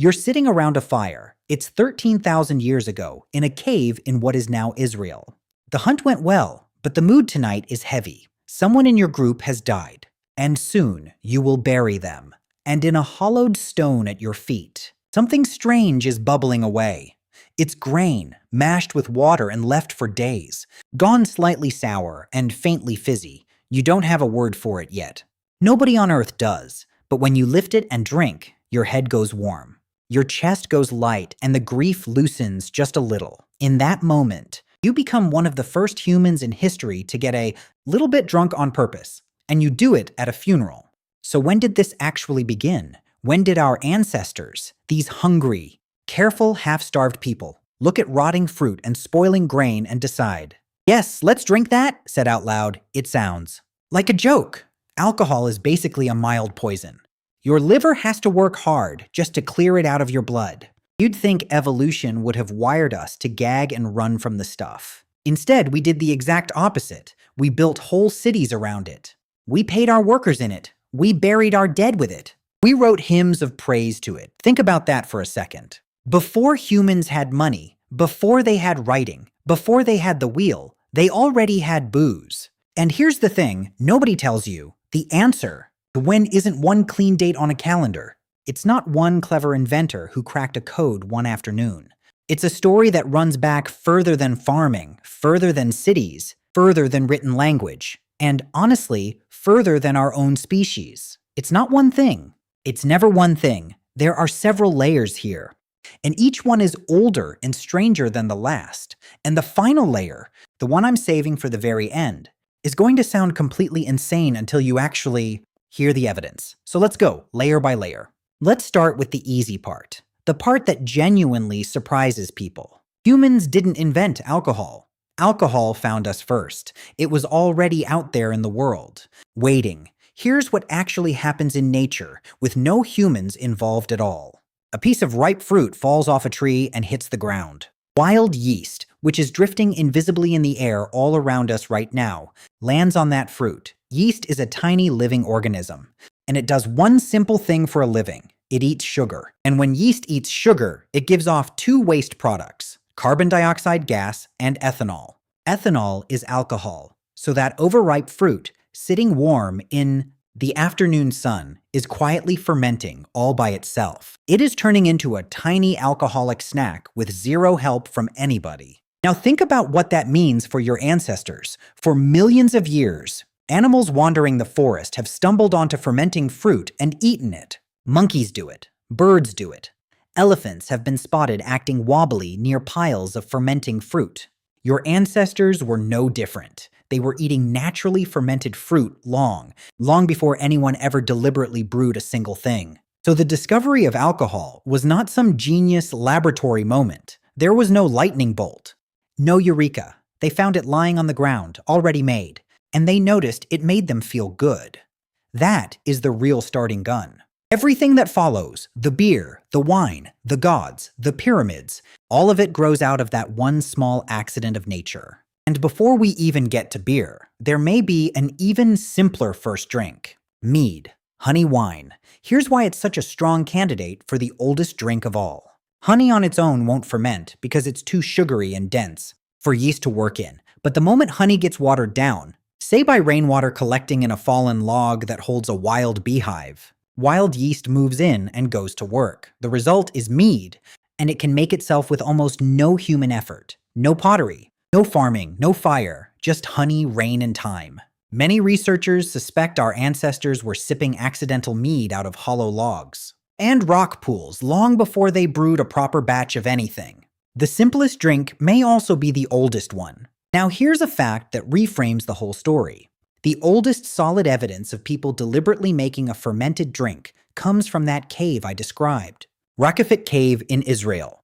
You're sitting around a fire. It's 13,000 years ago, in a cave in what is now Israel. The hunt went well, but the mood tonight is heavy. Someone in your group has died, and soon you will bury them. And in a hollowed stone at your feet, something strange is bubbling away. It's grain, mashed with water and left for days, gone slightly sour and faintly fizzy. You don't have a word for it yet. Nobody on earth does, but when you lift it and drink, your head goes warm. Your chest goes light and the grief loosens just a little. In that moment, you become one of the first humans in history to get a little bit drunk on purpose, and you do it at a funeral. So when did this actually begin? When did our ancestors, these hungry, careful, half-starved people, look at rotting fruit and spoiling grain and decide, "Yes, let's drink that," said out loud, "It sounds like a joke." Alcohol is basically a mild poison. Your liver has to work hard just to clear it out of your blood. You'd think evolution would have wired us to gag and run from the stuff. Instead, we did the exact opposite. We built whole cities around it. We paid our workers in it. We buried our dead with it. We wrote hymns of praise to it. Think about that for a second. Before humans had money, before they had writing, before they had the wheel, they already had booze. And here's the thing, nobody tells you. The answer to when isn't one clean date on a calendar. It's not one clever inventor who cracked a code one afternoon. It's a story that runs back further than farming, further than cities, further than written language, and honestly, further than our own species. It's not one thing. It's never one thing. There are several layers here, and each one is older and stranger than the last. And the final layer, the one I'm saving for the very end, is going to sound completely insane until you actually hear the evidence. So let's go, layer by layer. Let's start with the easy part, the part that genuinely surprises people. Humans didn't invent alcohol. Alcohol found us first. It was already out there in the world, waiting. Here's what actually happens in nature with no humans involved at all. A piece of ripe fruit falls off a tree and hits the ground. Wild yeast, which is drifting invisibly in the air all around us right now, lands on that fruit. Yeast is a tiny living organism, and it does one simple thing for a living. It eats sugar. And when yeast eats sugar, it gives off two waste products, carbon dioxide gas and ethanol. Ethanol is alcohol, so that overripe fruit, sitting warm in the afternoon sun, is quietly fermenting all by itself. It is turning into a tiny alcoholic snack with zero help from anybody. Now think about what that means for your ancestors. For millions of years, animals wandering the forest have stumbled onto fermenting fruit and eaten it. Monkeys do it. Birds do it. Elephants have been spotted acting wobbly near piles of fermenting fruit. Your ancestors were no different. They were eating naturally fermented fruit long before anyone ever deliberately brewed a single thing. So the discovery of alcohol was not some genius laboratory moment. There was no lightning bolt. No eureka. They found it lying on the ground, already made, and they noticed it made them feel good. That is the real starting gun. Everything that follows, the beer, the wine, the gods, the pyramids, all of it grows out of that one small accident of nature. And before we even get to beer, there may be an even simpler first drink. Mead, honey wine. Here's why it's such a strong candidate for the oldest drink of all. Honey on its own won't ferment because it's too sugary and dense for yeast to work in. But the moment honey gets watered down, say by rainwater collecting in a fallen log that holds a wild beehive, wild yeast moves in and goes to work. The result is mead, and it can make itself with almost no human effort. No pottery. No farming, no fire, just honey, rain, and time. Many researchers suspect our ancestors were sipping accidental mead out of hollow logs and rock pools long before they brewed a proper batch of anything. The simplest drink may also be the oldest one. Now here's a fact that reframes the whole story. The oldest solid evidence of people deliberately making a fermented drink comes from that cave I described, Raqefet Cave in Israel.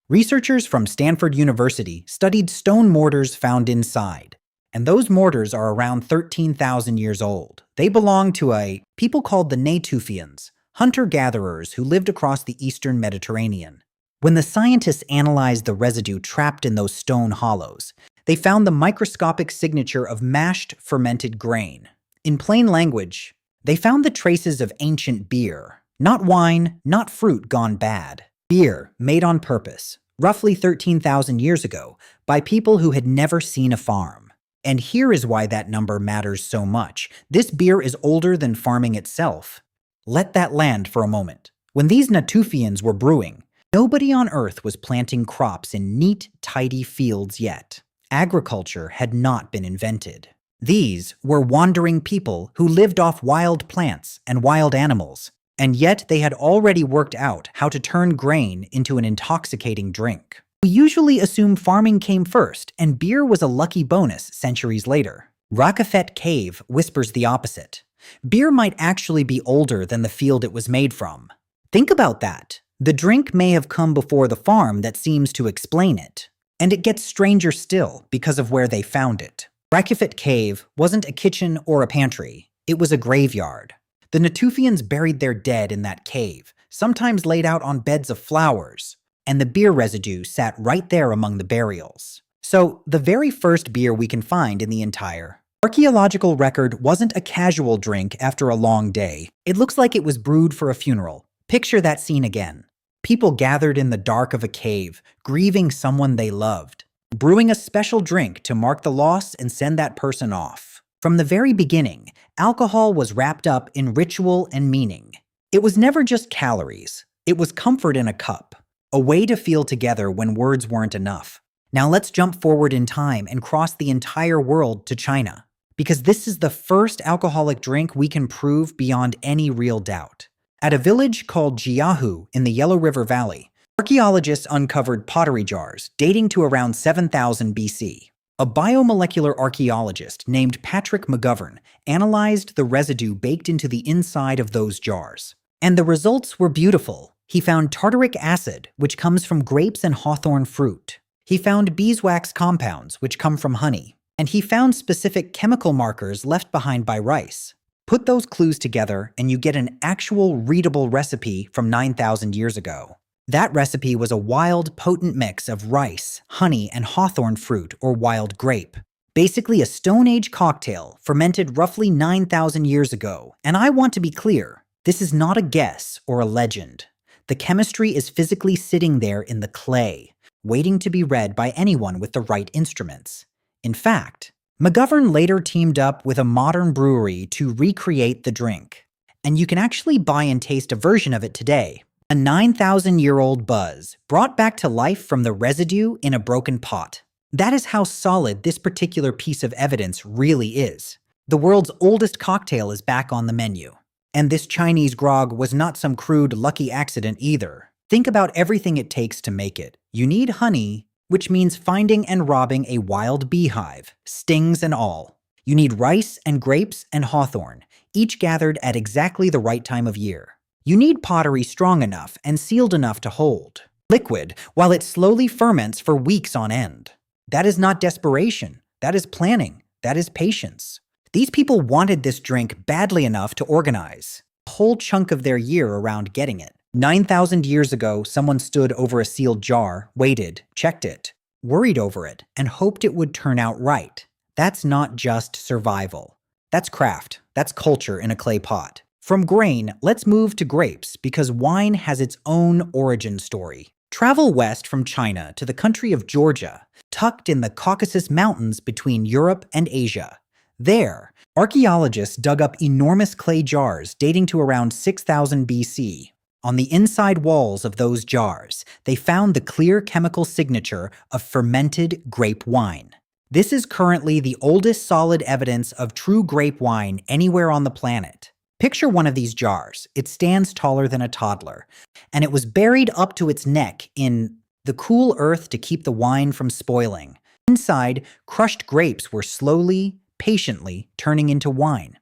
Researchers from Stanford University studied stone mortars found inside, and those mortars are around 13,000 years old. They belong to a people called the Natufians, hunter-gatherers who lived across the eastern Mediterranean. When the scientists analyzed the residue trapped in those stone hollows, they found the microscopic signature of mashed fermented grain. In plain language, they found the traces of ancient beer, not wine, not fruit gone bad. Beer made on purpose, roughly 13,000 years ago, by people who had never seen a farm. And here is why that number matters so much. This beer is older than farming itself. Let that land for a moment. When these Natufians were brewing, nobody on Earth was planting crops in neat, tidy fields yet. Agriculture had not been invented. These were wandering people who lived off wild plants and wild animals, and yet they had already worked out how to turn grain into an intoxicating drink. We usually assume farming came first, and beer was a lucky bonus centuries later. Raqefet Cave whispers the opposite. Beer might actually be older than the field it was made from. Think about that. The drink may have come before the farm that seems to explain it. And it gets stranger still because of where they found it. Raqefet Cave wasn't a kitchen or a pantry. It was a graveyard. The Natufians buried their dead in that cave, sometimes laid out on beds of flowers, and the beer residue sat right there among the burials. So, the very first beer we can find in the entire archaeological record wasn't a casual drink after a long day. It looks like it was brewed for a funeral. Picture that scene again. People gathered in the dark of a cave, grieving someone they loved, brewing a special drink to mark the loss and send that person off. From the very beginning, alcohol was wrapped up in ritual and meaning. It was never just calories. It was comfort in a cup, a way to feel together when words weren't enough. Now let's jump forward in time and cross the entire world to China, because this is the first alcoholic drink we can prove beyond any real doubt. At a village called Jiahu in the Yellow River Valley, archaeologists uncovered pottery jars dating to around 7000 BC. A biomolecular archaeologist named Patrick McGovern analyzed the residue baked into the inside of those jars. And the results were beautiful. He found tartaric acid, which comes from grapes and hawthorn fruit. He found beeswax compounds, which come from honey. And he found specific chemical markers left behind by rice. Put those clues together and you get an actual readable recipe from 9,000 years ago. That recipe was a wild, potent mix of rice, honey, and hawthorn fruit or wild grape. Basically a Stone Age cocktail fermented roughly 9,000 years ago. And I want to be clear, this is not a guess or a legend. The chemistry is physically sitting there in the clay, waiting to be read by anyone with the right instruments. In fact, McGovern later teamed up with a modern brewery to recreate the drink. And you can actually buy and taste a version of it today. A 9,000-year-old buzz brought back to life from the residue in a broken pot. That is how solid this particular piece of evidence really is. The world's oldest cocktail is back on the menu. And this Chinese grog was not some crude lucky accident either. Think about everything it takes to make it. You need honey, which means finding and robbing a wild beehive, stings and all. You need rice and grapes and hawthorn, each gathered at exactly the right time of year. You need pottery strong enough and sealed enough to hold liquid while it slowly ferments for weeks on end. That is not desperation. That is planning. That is patience. These people wanted this drink badly enough to organize a whole chunk of their year around getting it. 9,000 years ago, someone stood over a sealed jar, waited, checked it, worried over it, and hoped it would turn out right. That's not just survival. That's craft. That's culture in a clay pot. From grain, let's move to grapes because wine has its own origin story. Travel west from China to the country of Georgia, tucked in the Caucasus Mountains between Europe and Asia. There, archaeologists dug up enormous clay jars dating to around 6000 BC. On the inside walls of those jars, they found the clear chemical signature of fermented grape wine. This is currently the oldest solid evidence of true grape wine anywhere on the planet. Picture one of these jars. It stands taller than a toddler, and it was buried up to its neck in the cool earth to keep the wine from spoiling. Inside, crushed grapes were slowly, patiently turning into wine.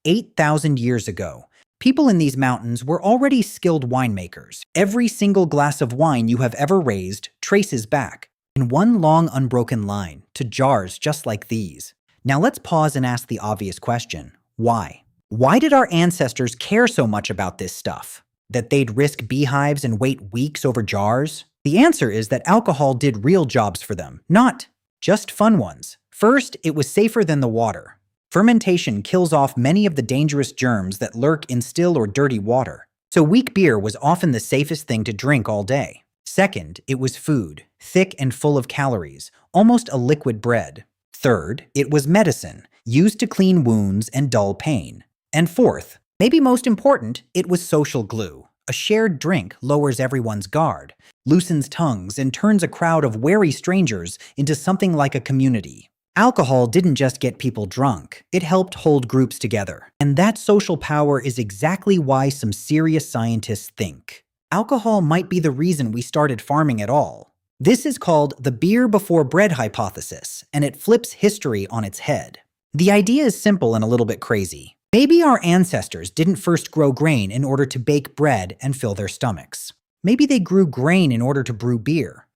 8,000 years ago, people in these mountains were already skilled winemakers. Every single glass of wine you have ever raised traces back, in one long unbroken line, to jars just like these. Now let's pause and ask the obvious question. Why? Why did our ancestors care so much about this stuff? That they'd risk beehives and wait weeks over jars? The answer is that alcohol did real jobs for them, not just fun ones. First, it was safer than the water. Fermentation kills off many of the dangerous germs that lurk in still or dirty water. So weak beer was often the safest thing to drink all day. Second, it was food, thick and full of calories, almost a liquid bread. Third, it was medicine, used to clean wounds and dull pain. And fourth, maybe most important, it was social glue. A shared drink lowers everyone's guard, loosens tongues, and turns a crowd of wary strangers into something like a community. Alcohol didn't just get people drunk, it helped hold groups together. And that social power is exactly why some serious scientists think alcohol might be the reason we started farming at all. This is called the beer before bread hypothesis, and it flips history on its head. The idea is simple and a little bit crazy. Maybe our ancestors didn't first grow grain in order to bake bread and fill their stomachs. Maybe they grew grain in order to brew beer.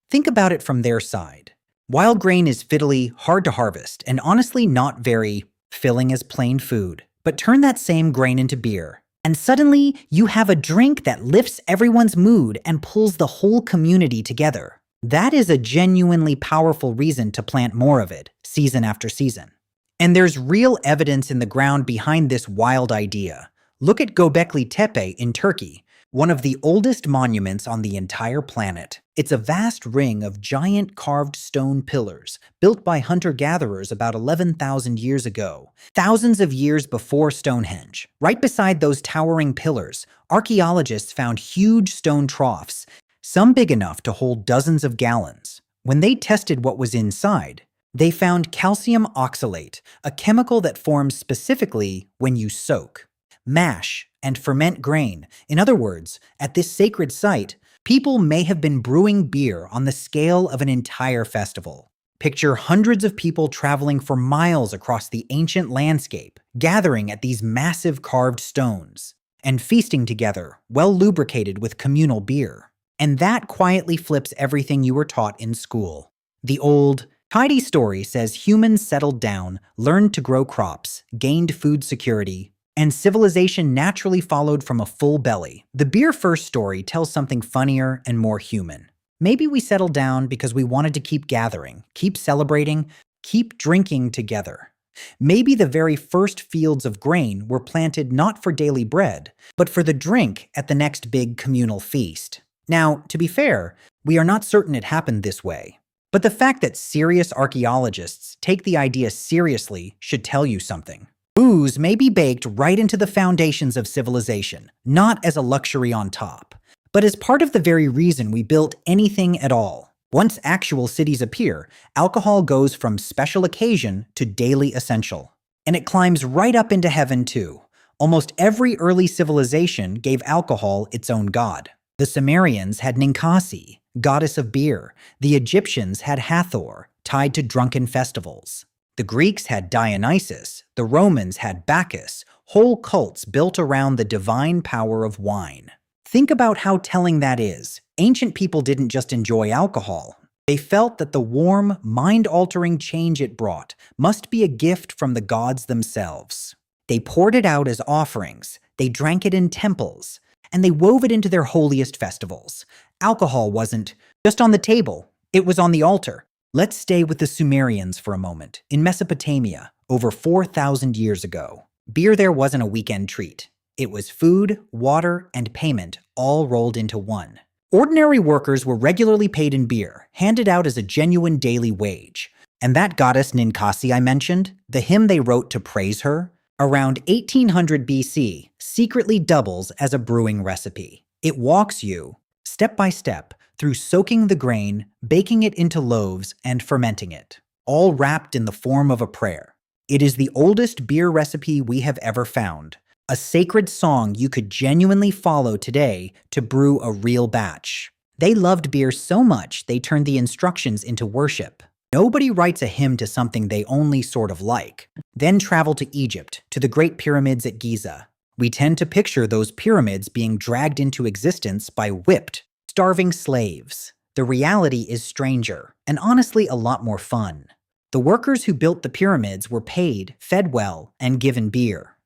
Think about it from their side. Wild grain is fiddly, hard to harvest, and honestly not very filling as plain food. But turn that same grain into beer, and suddenly you have a drink that lifts everyone's mood and pulls the whole community together. That is a genuinely powerful reason to plant more of it, season after season. And there's real evidence in the ground behind this wild idea. Look at Göbekli Tepe in Turkey, one of the oldest monuments on the entire planet. It's a vast ring of giant carved stone pillars built by hunter-gatherers about 11,000 years ago, thousands of years before Stonehenge. Right beside those towering pillars, archaeologists found huge stone troughs, some big enough to hold dozens of gallons. When they tested what was inside, they found calcium oxalate, a chemical that forms specifically when you soak, mash, and ferment grain. In other words, at this sacred site, people may have been brewing beer on the scale of an entire festival. Picture hundreds of people traveling for miles across the ancient landscape, gathering at these massive carved stones, and feasting together, well lubricated with communal beer. And that quietly flips everything you were taught in school. The old, tidy story says humans settled down, learned to grow crops, gained food security, and civilization naturally followed from a full belly. The beer first story tells something funnier and more human. Maybe we settled down because we wanted to keep gathering, keep celebrating, keep drinking together. Maybe the very first fields of grain were planted not for daily bread, but for the drink at the next big communal feast. Now, to be fair, we are not certain it happened this way. But the fact that serious archaeologists take the idea seriously should tell you something. Booze may be baked right into the foundations of civilization, not as a luxury on top, but as part of the very reason we built anything at all. Once actual cities appear, alcohol goes from special occasion to daily essential. And it climbs right up into heaven too. Almost every early civilization gave alcohol its own god. The Sumerians had Ninkasi, goddess of beer. The Egyptians had Hathor, tied to drunken festivals. The Greeks had Dionysus. The Romans had Bacchus, whole cults built around the divine power of wine. Think about how telling that is. Ancient people didn't just enjoy alcohol. They felt that the warm, mind-altering change it brought must be a gift from the gods themselves. They poured it out as offerings, they drank it in temples, and they wove it into their holiest festivals. Alcohol wasn't just on the table, it was on the altar. Let's stay with the Sumerians for a moment. In Mesopotamia, over 4,000 years ago, beer there wasn't a weekend treat. It was food, water, and payment all rolled into one. Ordinary workers were regularly paid in beer, handed out as a genuine daily wage. And that goddess Ninkasi I mentioned, the hymn they wrote to praise her, around 1800 BC, secretly doubles as a brewing recipe. It walks you, step by step, through soaking the grain, baking it into loaves, and fermenting it, all wrapped in the form of a prayer. It is the oldest beer recipe we have ever found, a sacred song you could genuinely follow today to brew a real batch. They loved beer so much they turned the instructions into worship. Nobody writes a hymn to something they only sort of like. Then travel to Egypt, to the Great Pyramids at Giza. We tend to picture those pyramids being dragged into existence by whipped, starving slaves. The reality is stranger, and honestly a lot more fun. The workers who built the pyramids were paid, fed well, and given beer.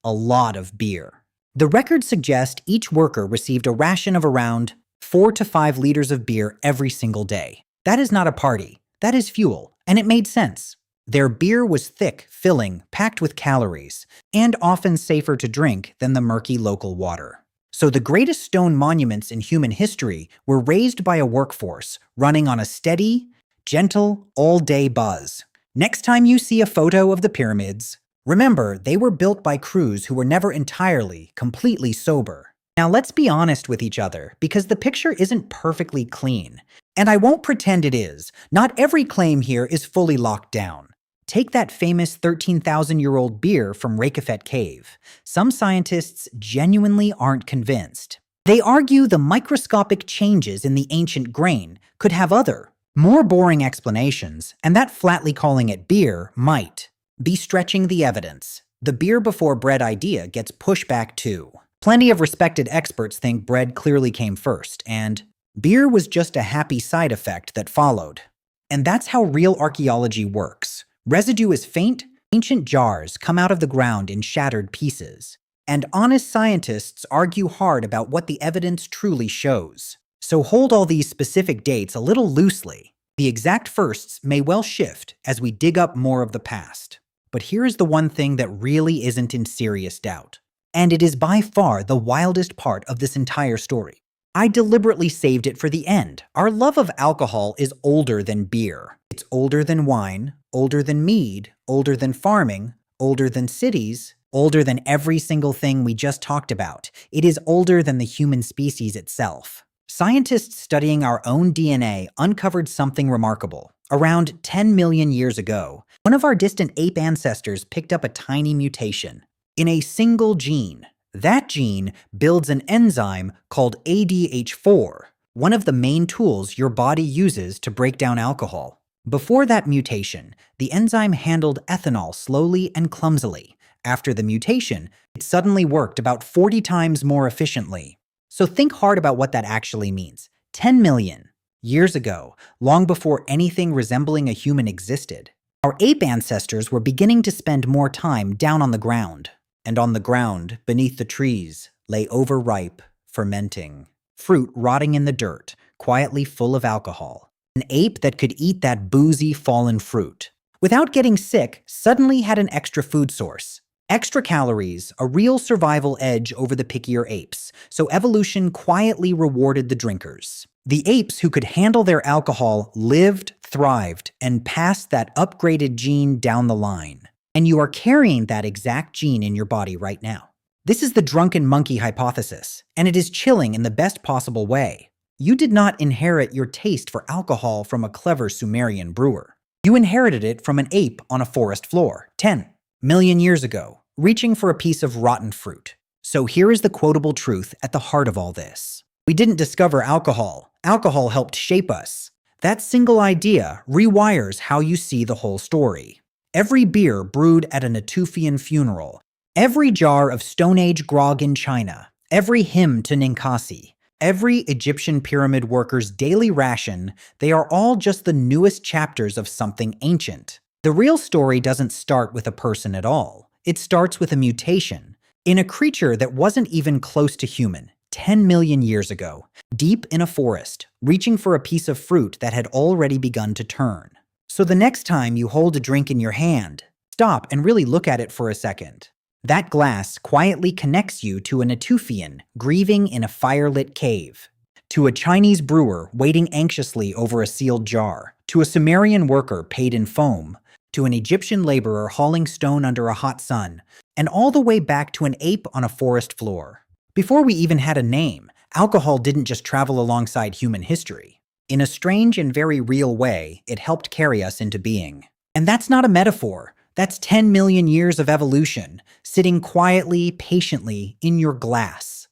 A lot of beer. The records suggest each worker received a ration of around 4 to 5 liters of beer every single day. That is not a party. That is fuel, and it made sense. Their beer was thick, filling, packed with calories, and often safer to drink than the murky local water. So the greatest stone monuments in human history were raised by a workforce running on a steady, gentle, all-day buzz. Next time you see a photo of the pyramids, remember they were built by crews who were never entirely, completely sober. Now let's be honest with each other, because the picture isn't perfectly clean. And I won't pretend it is. Not every claim here is fully locked down. Take that famous 13,000-year-old beer from Raqefet Cave. Some scientists genuinely aren't convinced. They argue the microscopic changes in the ancient grain could have other, more boring explanations, and that flatly calling it beer might be stretching the evidence. The beer before bread idea gets pushback too. Plenty of respected experts think bread clearly came first, and beer was just a happy side effect that followed. And that's how real archaeology works. Residue is faint, ancient jars come out of the ground in shattered pieces. And honest scientists argue hard about what the evidence truly shows. So hold all these specific dates a little loosely. The exact firsts may well shift as we dig up more of the past. But here is the one thing that really isn't in serious doubt. And it is by far the wildest part of this entire story. I deliberately saved it for the end. Our love of alcohol is older than beer. It's older than wine, older than mead, older than farming, older than cities, older than every single thing we just talked about. It is older than the human species itself. Scientists studying our own DNA uncovered something remarkable. Around 10 million years ago, one of our distant ape ancestors picked up a tiny mutation in a single gene. That gene builds an enzyme called ADH4, one of the main tools your body uses to break down alcohol. Before that mutation, the enzyme handled ethanol slowly and clumsily. After the mutation, it suddenly worked about 40 times more efficiently. So think hard about what that actually means. 10 million years ago, long before anything resembling a human existed, our ape ancestors were beginning to spend more time down on the ground. And on the ground, beneath the trees, lay overripe, fermenting fruit rotting in the dirt, quietly full of alcohol. An ape that could eat that boozy, fallen fruit without getting sick suddenly had an extra food source. Extra calories, a real survival edge over the pickier apes, so evolution quietly rewarded the drinkers. The apes who could handle their alcohol lived, thrived, and passed that upgraded gene down the line. And you are carrying that exact gene in your body right now. This is the drunken monkey hypothesis, and it is chilling in the best possible way. You did not inherit your taste for alcohol from a clever Sumerian brewer. You inherited it from an ape on a forest floor 10 million years ago, reaching for a piece of rotten fruit. So here is the quotable truth at the heart of all this. We didn't discover alcohol. Alcohol helped shape us. That single idea rewires how you see the whole story. Every beer brewed at a Natufian funeral, every jar of Stone Age grog in China, every hymn to Ninkasi, every Egyptian pyramid worker's daily ration, they are all just the newest chapters of something ancient. The real story doesn't start with a person at all. It starts with a mutation in a creature that wasn't even close to human 10 million years ago, deep in a forest, reaching for a piece of fruit that had already begun to turn. So the next time you hold a drink in your hand, stop and really look at it for a second. That glass quietly connects you to a Natufian grieving in a firelit cave, to a Chinese brewer waiting anxiously over a sealed jar, to a Sumerian worker paid in foam, to an Egyptian laborer hauling stone under a hot sun, and all the way back to an ape on a forest floor. Before we even had a name, alcohol didn't just travel alongside human history. In a strange and very real way, it helped carry us into being. And that's not a metaphor. That's 10 million years of evolution, sitting quietly, patiently in your glass.